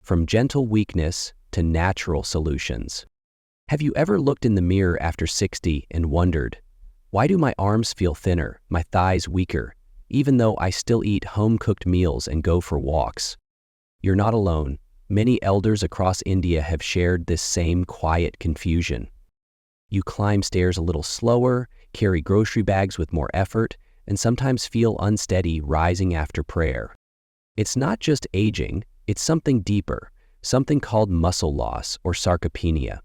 from gentle weakness to natural solutions. Have you ever looked in the mirror after 60 and wondered, why do my arms feel thinner, my thighs weaker, even though I still eat home-cooked meals and go for walks? You're not alone. Many elders across India have shared this same quiet confusion. You climb stairs a little slower, carry grocery bags with more effort, and sometimes feel unsteady rising after prayer. It's not just aging, it's something deeper, something called muscle loss or sarcopenia,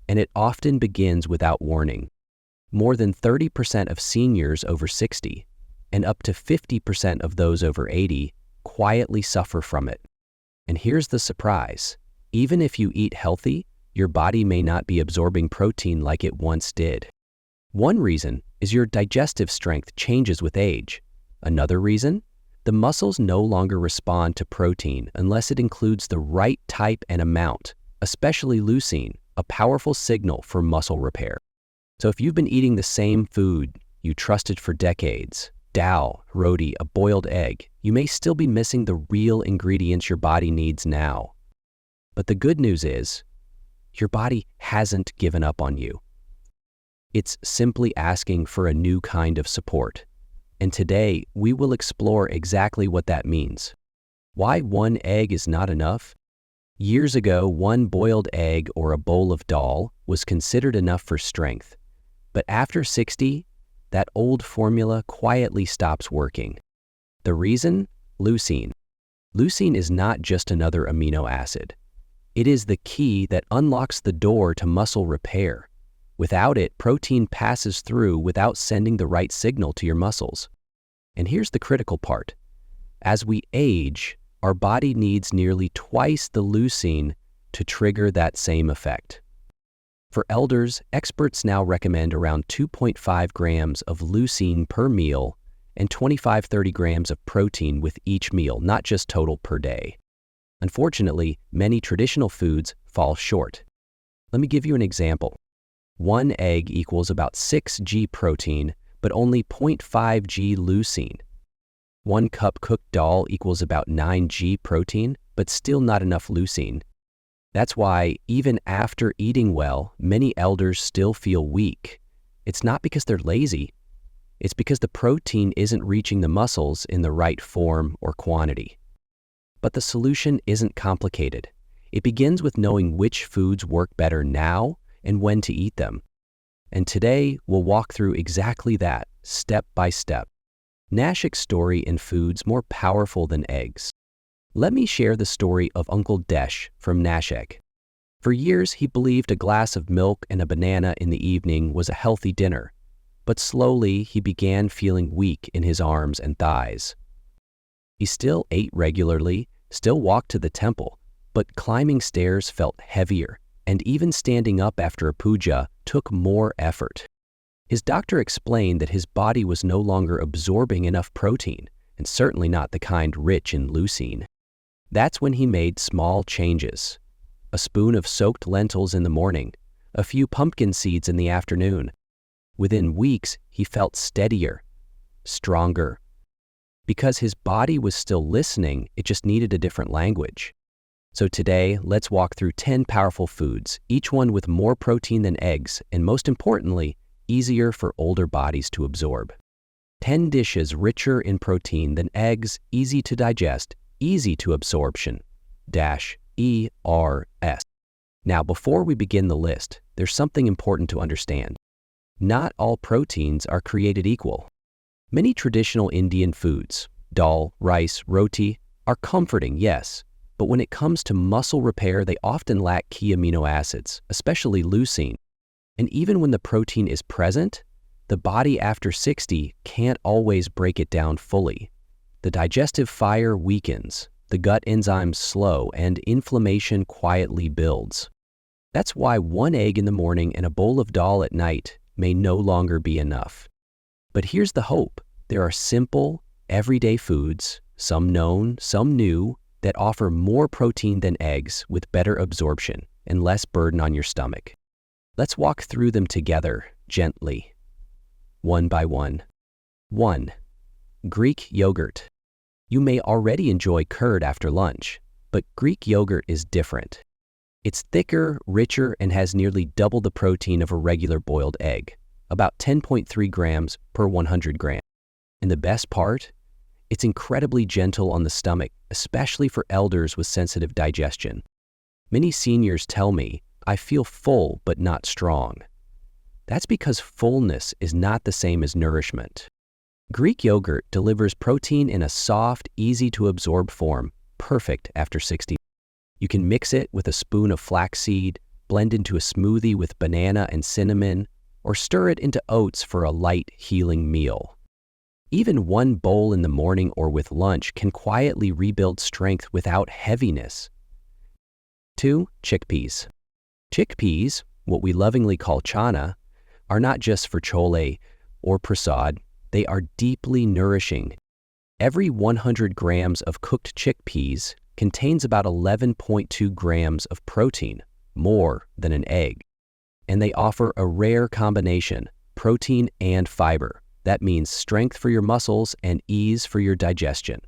and it often begins without warning. More than 30% of seniors over 60, and up to 50% of those over 80, quietly suffer from it. And here's the surprise. Even if you eat healthy, your body may not be absorbing protein like it once did. One reason is your digestive strength changes with age. Another reason? The muscles no longer respond to protein unless it includes the right type and amount, especially leucine, a powerful signal for muscle repair. So if you've been eating the same food you trusted for decades, dal, roti, a boiled egg, you may still be missing the real ingredients your body needs now. But the good news is, your body hasn't given up on you. It's simply asking for a new kind of support. And today, we will explore exactly what that means. Why one egg is not enough? Years ago, one boiled egg or a bowl of dal was considered enough for strength. But after 60, that old formula quietly stops working. The reason? Leucine. Leucine is not just another amino acid. It is the key that unlocks the door to muscle repair. Without it, protein passes through without sending the right signal to your muscles. And here's the critical part. As we age, our body needs nearly twice the leucine to trigger that same effect. For elders, experts now recommend around 2.5 grams of leucine per meal and 25-30 grams of protein with each meal, not just total per day. Unfortunately, many traditional foods fall short. Let me give you an example. One egg equals about 6 g protein, but only 0.5 g leucine. 1 cup cooked dal equals about 9 g protein, but still not enough leucine. That's why, even after eating well, many elders still feel weak. It's not because they're lazy. It's because the protein isn't reaching the muscles in the right form or quantity. But the solution isn't complicated. It begins with knowing which foods work better now and when to eat them. And today, we'll walk through exactly that, step by step. Nashik's story in foods more powerful than eggs. Let me share the story of Uncle Desh from Nashik. For years, he believed a glass of milk and a banana in the evening was a healthy dinner. But slowly, he began feeling weak in his arms and thighs. He still ate regularly, still walked to the temple, but climbing stairs felt heavier, and even standing up after a puja took more effort. His doctor explained that his body was no longer absorbing enough protein, and certainly not the kind rich in leucine. That's when he made small changes. A spoon of soaked lentils in the morning, a few pumpkin seeds in the afternoon. Within weeks, he felt steadier, stronger. Because his body was still listening, it just needed a different language. So today, let's walk through 10 powerful foods, each one with more protein than eggs, and most importantly, easier for older bodies to absorb. 10 dishes richer in protein than eggs, easy to digest, easy to absorption. ERS. Now, before we begin the list, there's something important to understand. Not all proteins are created equal. Many traditional Indian foods, dal, rice, roti, are comforting, yes, but when it comes to muscle repair, they often lack key amino acids, especially leucine. And even when the protein is present, the body after 60 can't always break it down fully. The digestive fire weakens, the gut enzymes slow, and inflammation quietly builds. That's why one egg in the morning and a bowl of dal at night may no longer be enough. But here's the hope. There are simple, everyday foods, some known, some new, that offer more protein than eggs with better absorption and less burden on your stomach. Let's walk through them together, gently, one by one. 1. Greek yogurt. You may already enjoy curd after lunch, But Greek yogurt is different. It's thicker, richer, and has nearly double the protein of a regular boiled egg, about 10.3 grams per 100 grams. And the best part? It's incredibly gentle on the stomach, especially for elders with sensitive digestion. Many seniors tell me, I feel full but not strong. That's because fullness is not the same as nourishment. Greek yogurt delivers protein in a soft, easy-to-absorb form, perfect after 60. You can mix it with a spoon of flaxseed, blend into a smoothie with banana and cinnamon, or stir it into oats for a light, healing meal. Even one bowl in the morning or with lunch can quietly rebuild strength without heaviness. 2. Chickpeas. Chickpeas, what we lovingly call chana, are not just for chole or prasad, they are deeply nourishing. Every 100 grams of cooked chickpeas contains about 11.2 grams of protein, more than an egg. And they offer a rare combination, protein and fiber. That means strength for your muscles and ease for your digestion.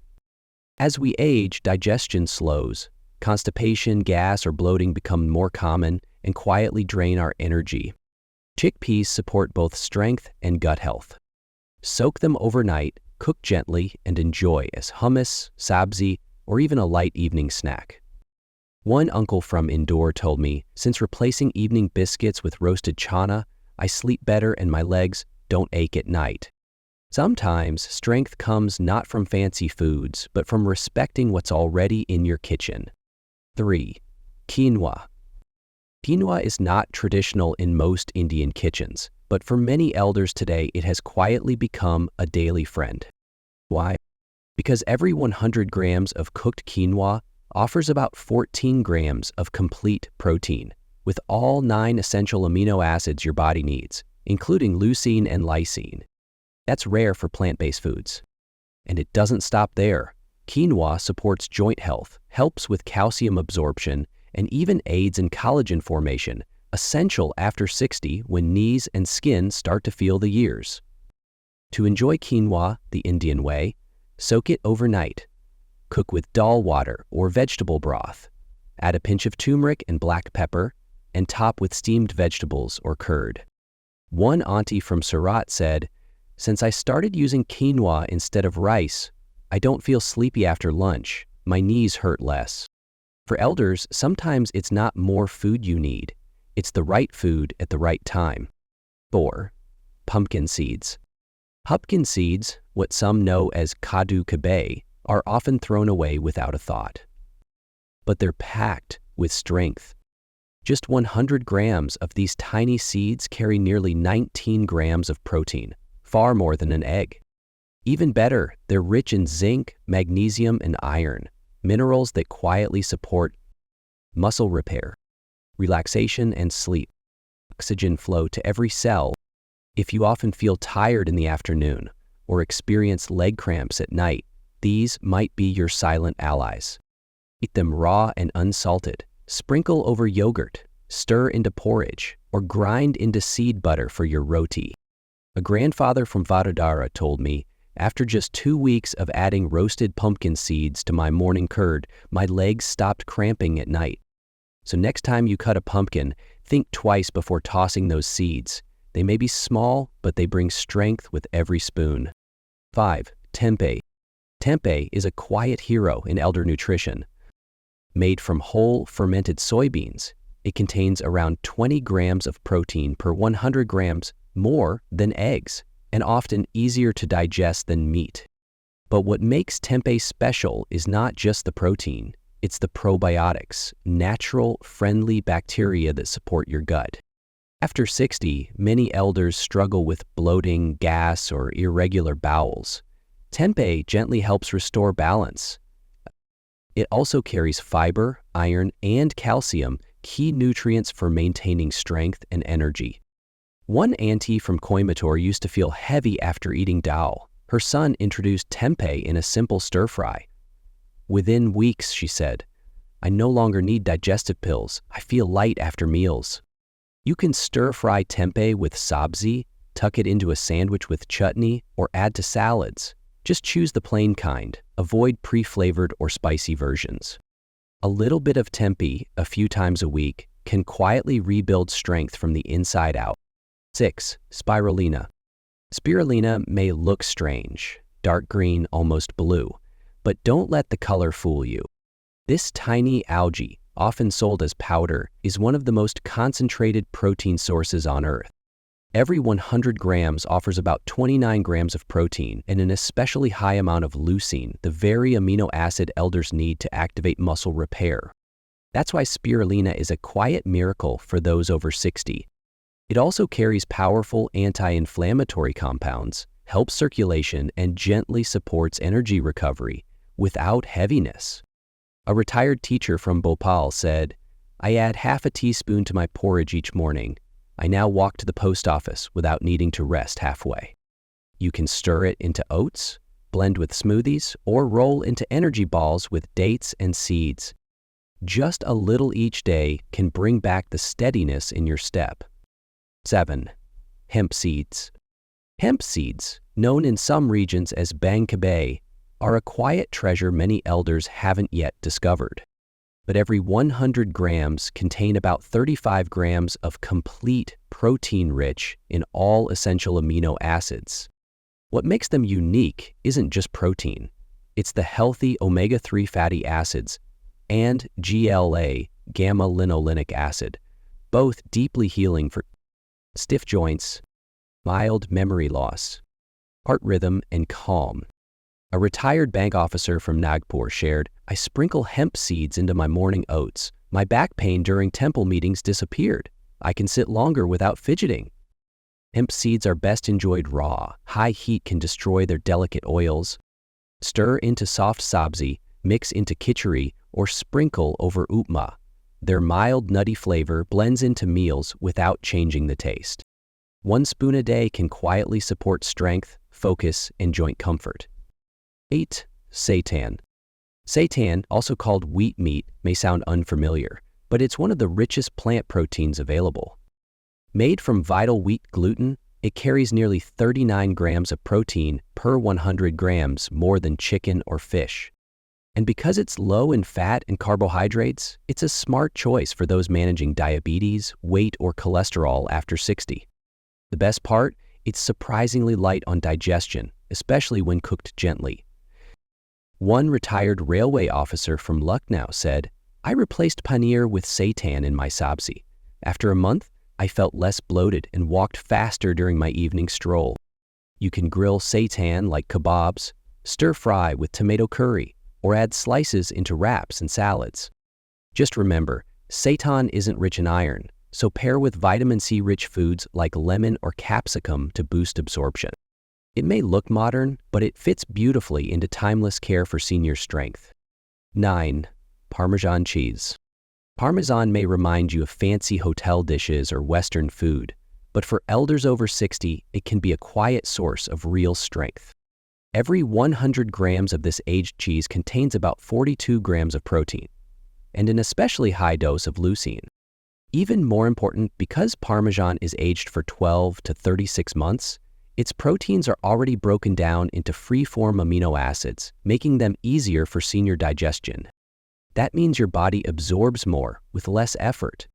As we age, digestion slows. Constipation, gas, or bloating become more common and quietly drain our energy. Chickpeas support both strength and gut health. Soak them overnight, cook gently, and enjoy as hummus, sabzi, or even a light evening snack. One uncle from Indore told me, since replacing evening biscuits with roasted chana, I sleep better and my legs don't ache at night. Sometimes strength comes not from fancy foods, but from respecting what's already in your kitchen. 3. Quinoa. Quinoa is not traditional in most Indian kitchens, but for many elders today it has quietly become a daily friend. Why? Because every 100 grams of cooked quinoa offers about 14 grams of complete protein, with all 9 essential amino acids your body needs, including leucine and lysine. That's rare for plant-based foods. And it doesn't stop there. Quinoa supports joint health, helps with calcium absorption, and even aids in collagen formation, essential after 60 when knees and skin start to feel the years. To enjoy quinoa the Indian way, soak it overnight. Cook with dal water or vegetable broth. Add a pinch of turmeric and black pepper, and top with steamed vegetables or curd. One auntie from Surat said, "Since I started using quinoa instead of rice, I don't feel sleepy after lunch. My knees hurt less." For elders, sometimes it's not more food you need. It's the right food at the right time. 4. Pumpkin seeds. Pumpkin seeds, what some know as kadu kabe, are often thrown away without a thought. But they're packed with strength. Just 100 grams of these tiny seeds carry nearly 19 grams of protein, far more than an egg. Even better, they're rich in zinc, magnesium, and iron, minerals that quietly support muscle repair, relaxation, and sleep, oxygen flow to every cell. If you often feel tired in the afternoon or experience leg cramps at night, these might be your silent allies. Eat them raw and unsalted. Sprinkle over yogurt, stir into porridge, or grind into seed butter for your roti. A grandfather from Vadodara told me, after just 2 weeks of adding roasted pumpkin seeds to my morning curd, my legs stopped cramping at night. So next time you cut a pumpkin, think twice before tossing those seeds. They may be small, but they bring strength with every spoon. 5. Tempeh. Tempeh is a quiet hero in elder nutrition. Made from whole fermented soybeans, it contains around 20 grams of protein per 100 grams, more than eggs, and often easier to digest than meat. But what makes tempeh special is not just the protein, it's the probiotics, natural, friendly bacteria that support your gut. After 60, many elders struggle with bloating, gas, or irregular bowels. Tempeh gently helps restore balance. It also carries fiber, iron, and calcium, key nutrients for maintaining strength and energy. One auntie from Coimbatore used to feel heavy after eating dal. Her son introduced tempeh in a simple stir-fry. Within weeks, she said, "I no longer need digestive pills. I feel light after meals." You can stir-fry tempeh with sabzi, tuck it into a sandwich with chutney, or add to salads. Just choose the plain kind. Avoid pre-flavored or spicy versions. A little bit of Tempe a few times a week can quietly rebuild strength from the inside out. 6. Spirulina. Spirulina may look strange, dark green, almost blue, but don't let the color fool you. This tiny algae, often sold as powder, is one of the most concentrated protein sources on Earth. Every 100 grams offers about 29 grams of protein and an especially high amount of leucine, the very amino acid elders need to activate muscle repair. That's why spirulina is a quiet miracle for those over 60. It also carries powerful anti-inflammatory compounds, helps circulation, and gently supports energy recovery without heaviness. A retired teacher from Bhopal said, "I add half a teaspoon to my porridge each morning. I now walk to the post office without needing to rest halfway." You can stir it into oats, blend with smoothies, or roll into energy balls with dates and seeds. Just a little each day can bring back the steadiness in your step. 7. Hemp seeds. Hemp seeds, known in some regions as bang kabe, are a quiet treasure many elders haven't yet discovered. But every 100 grams contain about 35 grams of complete protein-rich in all essential amino acids. What makes them unique isn't just protein. It's the healthy omega-3 fatty acids and GLA, gamma-linolenic acid, both deeply healing for stiff joints, mild memory loss, heart rhythm, and calm. A retired bank officer from Nagpur shared, "I sprinkle hemp seeds into my morning oats. My back pain during temple meetings disappeared. I can sit longer without fidgeting." Hemp seeds are best enjoyed raw. High heat can destroy their delicate oils. Stir into soft sabzi, mix into khichdi, or sprinkle over upma. Their mild, nutty flavor blends into meals without changing the taste. 1 spoon a day can quietly support strength, focus, and joint comfort. 8. Seitan. Seitan, also called wheat meat, may sound unfamiliar, but it's one of the richest plant proteins available. Made from vital wheat gluten, it carries nearly 39 grams of protein per 100 grams more than chicken or fish. And because it's low in fat and carbohydrates, it's a smart choice for those managing diabetes, weight, or cholesterol after 60. The best part? It's surprisingly light on digestion, especially when cooked gently. One retired railway officer from Lucknow said, "I replaced paneer with seitan in my sabzi. After a month, I felt less bloated and walked faster during my evening stroll." You can grill seitan like kebabs, stir-fry with tomato curry, or add slices into wraps and salads. Just remember, seitan isn't rich in iron, so pair with vitamin C-rich foods like lemon or capsicum to boost absorption. It may look modern, but it fits beautifully into timeless care for senior strength. 9. Parmesan cheese. Parmesan may remind you of fancy hotel dishes or Western food, but for elders over 60, it can be a quiet source of real strength. Every 100 grams of this aged cheese contains about 42 grams of protein, and an especially high dose of leucine. Even more important, because Parmesan is aged for 12 to 36 months, its proteins are already broken down into free-form amino acids, making them easier for senior digestion. That means your body absorbs more with less effort.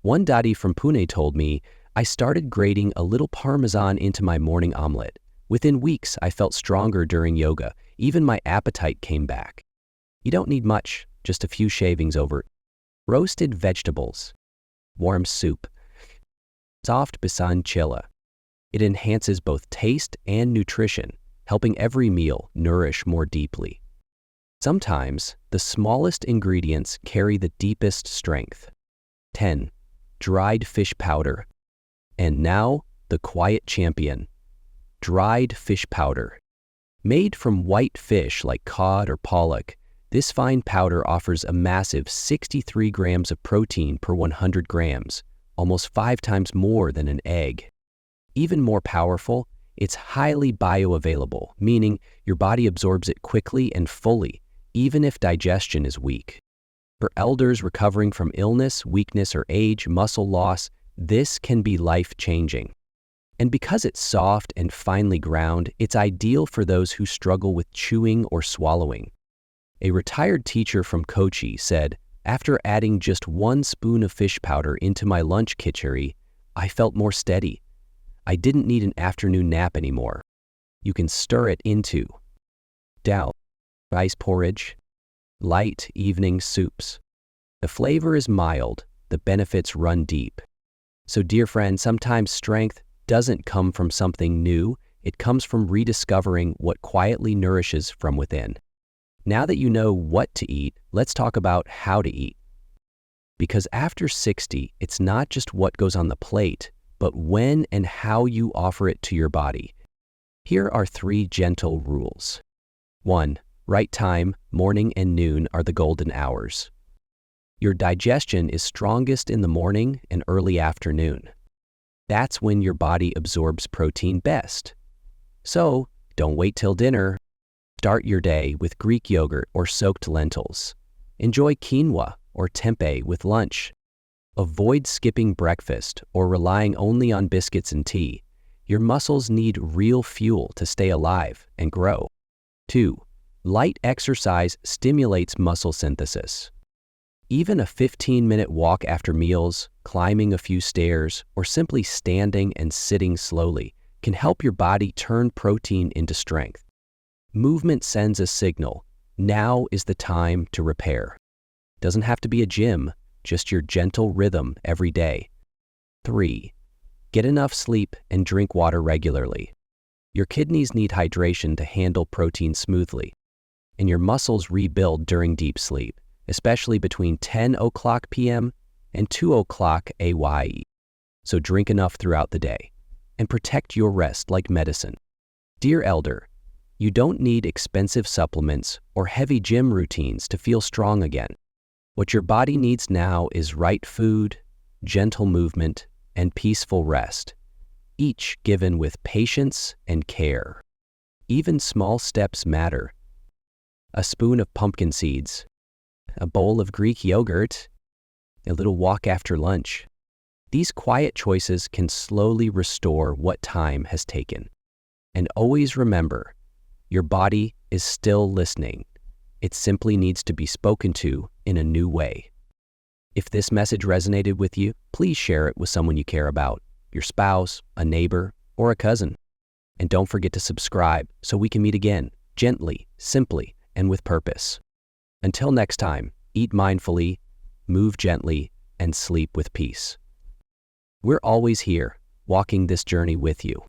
One daddy from Pune told me, "I started grating a little Parmesan into my morning omelet. Within weeks, I felt stronger during yoga. Even my appetite came back." You don't need much, just a few shavings over. Roasted vegetables. Warm soup. Soft besan chilla. It enhances both taste and nutrition, helping every meal nourish more deeply. Sometimes, the smallest ingredients carry the deepest strength. 10. Dried fish powder. And now, the quiet champion. Dried fish powder. Made from white fish like cod or pollock, this fine powder offers a massive 63 grams of protein per 100 grams, almost 5 times more than an egg. Even more powerful, it's highly bioavailable, meaning your body absorbs it quickly and fully, even if digestion is weak. For elders recovering from illness, weakness, or age, muscle loss, this can be life-changing. And because it's soft and finely ground, it's ideal for those who struggle with chewing or swallowing. A retired teacher from Kochi said, After adding just 1 spoon of fish powder into my lunch khichdi, I felt more steady. I didn't need an afternoon nap anymore. You can stir it into dal, rice porridge, light evening soups. The flavor is mild, the benefits run deep. So dear friend, sometimes strength doesn't come from something new, it comes from rediscovering what quietly nourishes from within. Now that you know what to eat, let's talk about how to eat. Because after 60, it's not just what goes on the plate, but when and how you offer it to your body. Here are 3 gentle rules. 1. Right time, morning and noon are the golden hours. Your digestion is strongest in the morning and early afternoon. That's when your body absorbs protein best. So, don't wait till dinner. Start your day with Greek yogurt or soaked lentils. Enjoy quinoa or tempeh with lunch. Avoid skipping breakfast or relying only on biscuits and tea. Your muscles need real fuel to stay alive and grow. 2. Light exercise stimulates muscle synthesis. Even a 15-minute walk after meals, climbing a few stairs, or simply standing and sitting slowly can help your body turn protein into strength. Movement sends a signal. Now is the time to repair. Doesn't have to be a gym, just your gentle rhythm every day. 3. Get enough sleep and drink water regularly. Your kidneys need hydration to handle protein smoothly, and your muscles rebuild during deep sleep, especially between 10 o'clock p.m. and 2 o'clock AYE. So drink enough throughout the day, and protect your rest like medicine. Dear elder, you don't need expensive supplements or heavy gym routines to feel strong again. What your body needs now is right food, gentle movement, and peaceful rest, each given with patience and care. Even small steps matter. A spoon of pumpkin seeds, a bowl of Greek yogurt, a little walk after lunch. These quiet choices can slowly restore what time has taken. And always remember, your body is still listening. It simply needs to be spoken to in a new way. If this message resonated with you, please share it with someone you care about, your spouse, a neighbor, or a cousin. And don't forget to subscribe so we can meet again, gently, simply, and with purpose. Until next time, eat mindfully, move gently, and sleep with peace. We're always here, walking this journey with you.